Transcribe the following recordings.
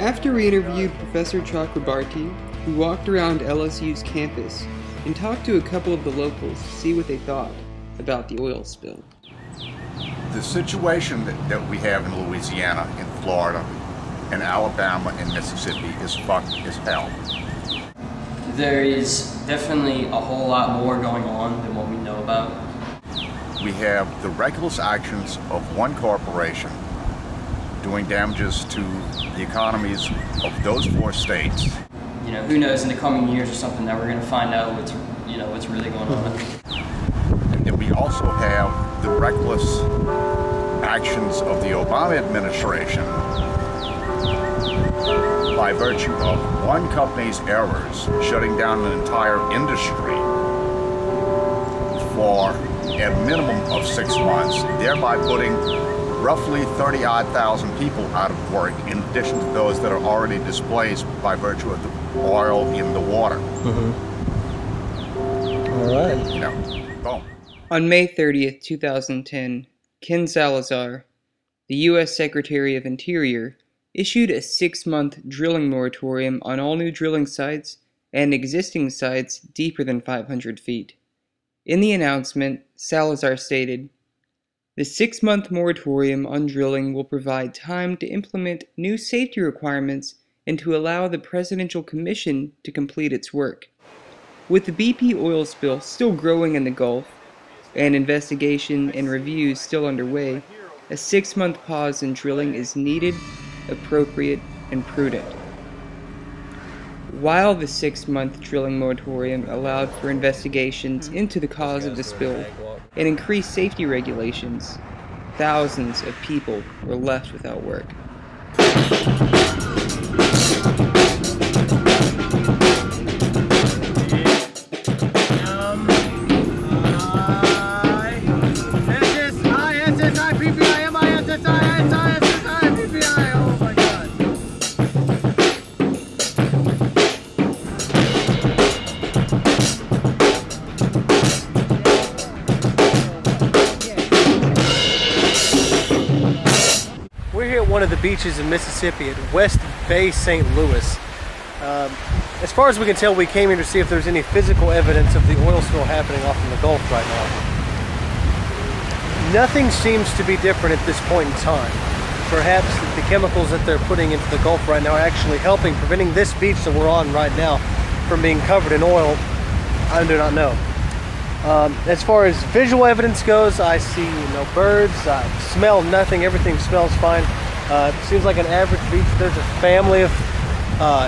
After we interviewed Professor Chakrabarty, we walked around LSU's campus and talked to a couple of the locals to see what they thought about the oil spill. The situation that we have in Louisiana, in Florida, in Alabama, and Mississippi is fucked as hell. There is definitely a whole lot more going on than what we know about. We have the reckless actions of one corporation doing damages to the economies of those 4 states. You know, who knows, in the coming years or something that we're going to find out what's really going on. And then we also have the reckless actions of the Obama administration by virtue of one company's errors shutting down an entire industry for a minimum of 6 months, thereby putting roughly 30,000 people out of work, in addition to those that are already displaced by virtue of the oil in the water. All right. You know, boom. On May 30th, 2010, Ken Salazar, the U.S. Secretary of Interior, issued a 6-month drilling moratorium on all new drilling sites and existing sites deeper than 500 feet. In the announcement, Salazar stated, "The 6-month moratorium on drilling will provide time to implement new safety requirements and to allow the Presidential Commission to complete its work." With the BP oil spill still growing in the Gulf, and investigation and reviews still underway, a 6-month pause in drilling is needed, appropriate, and prudent. While the 6-month drilling moratorium allowed for investigations into the cause of the spill and increased safety regulations, thousands of people were left without work. One of the beaches in Mississippi at West Bay, St. Louis. As far as we can tell, we came here to see if there's any physical evidence of the oil spill happening off in the Gulf right now. Nothing seems to be different at this point in time. Perhaps the chemicals that they're putting into the Gulf right now are actually helping, preventing this beach that we're on right now from being covered in oil. I do not know. As far as visual evidence goes, I see no birds, I smell nothing, everything smells fine. Seems like an average beach. There's a family of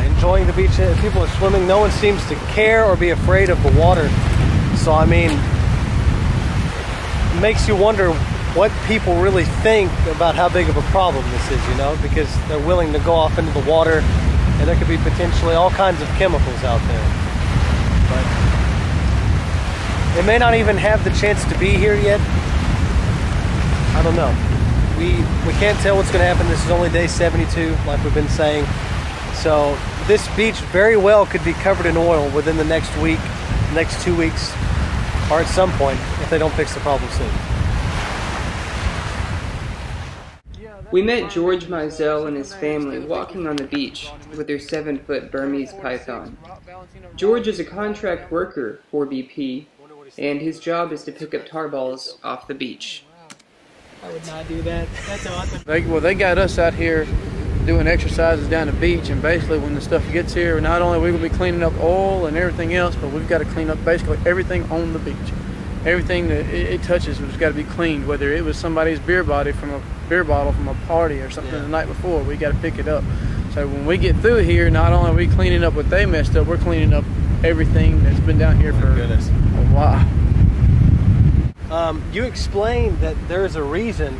enjoying the beach. People are swimming. No one seems to care or be afraid of the water. So, I mean, it makes you wonder what people really think about how big of a problem this is, you know, because they're willing to go off into the water, and there could be potentially all kinds of chemicals out there. But it may not even have the chance to be here yet. I don't know. We can't tell what's going to happen. This is only day 72, like we've been saying. So this beach very well could be covered in oil within the next week, next 2 weeks, or at some point if they don't fix the problem soon. We met George Mizell and his family walking on the beach with their 7-foot Burmese python. George is a contract worker for BP, and his job is to pick up tar balls off the beach. I would not do that. That's awesome. They got us out here doing exercises down the beach, and basically when the stuff gets here, not only are we going to be cleaning up oil and everything else, but we've got to clean up basically everything on the beach. Everything that it touches has got to be cleaned, whether it was somebody's beer bottle from a party or something the night before. We got to pick it up. So when we get through here, not only are we cleaning up what they messed up, we're cleaning up everything that's been down here for a while. You explained that there's a reason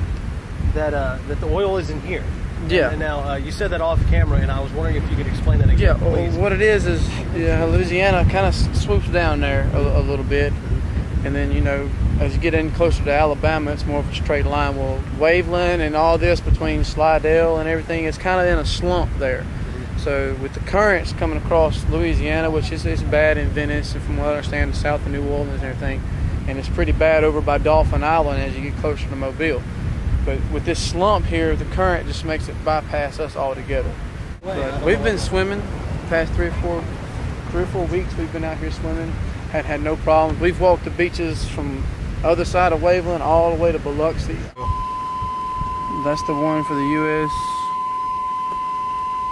that the oil isn't here. Yeah. And now you said that off camera, and I was wondering if you could explain that again. Yeah. Well, what it is Louisiana kind of swoops down there a little bit, and then as you get in closer to Alabama, it's more of a straight line. Well, Waveland and all this between Slidell and everything, it's kind of in a slump there. So with the currents coming across Louisiana, which is bad in Venice, and from what I understand, south of New Orleans and everything, and it's pretty bad over by Dauphin Island as you get closer to Mobile. But with this slump here, the current just makes it bypass us altogether. But we've been swimming the past 3 or 4 weeks. We've been out here swimming, had no problems. We've walked the beaches from other side of Waveland all the way to Biloxi. That's the one for the U.S.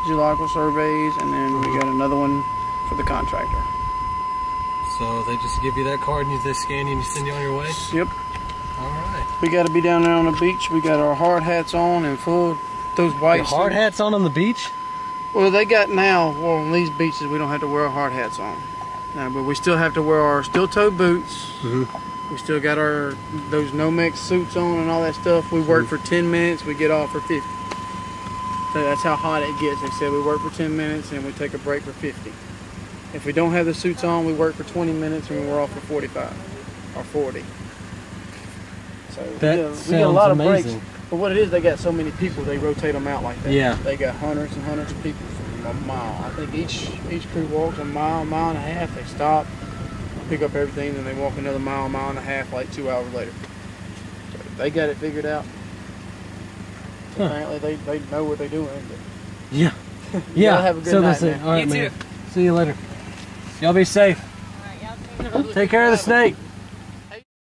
Geological Surveys, and then we got another one for the contractor. So they just give you that card and they scan you and you send you on your way? Yep. All right. We got to be down there on the beach. We got our hard hats on and full those white The hard hats on the beach? Well, they got now, well, on these beaches, we don't have to wear our hard hats on. But we still have to wear our steel-toed boots. We still got those Nomex suits on and all that stuff. We work for 10 minutes, we get off for 50. So that's how hot it gets. They said we work for 10 minutes and we take a break for 50. If we don't have the suits on, we work for 20 minutes and we're off for 45 or 40. So we get a lot of breaks. But what it is, they got so many people, they rotate them out like that. Yeah. They got hundreds and hundreds of people from a mile. I think each crew walks a mile, mile and a half. They stop, pick up everything, and they walk another mile, mile and a half, like 2 hours later. So they got it figured out. Apparently they know what they're doing. But Yeah. y'all have a good night, man. All right, man. See you later. Y'all be safe. Take care of the snake.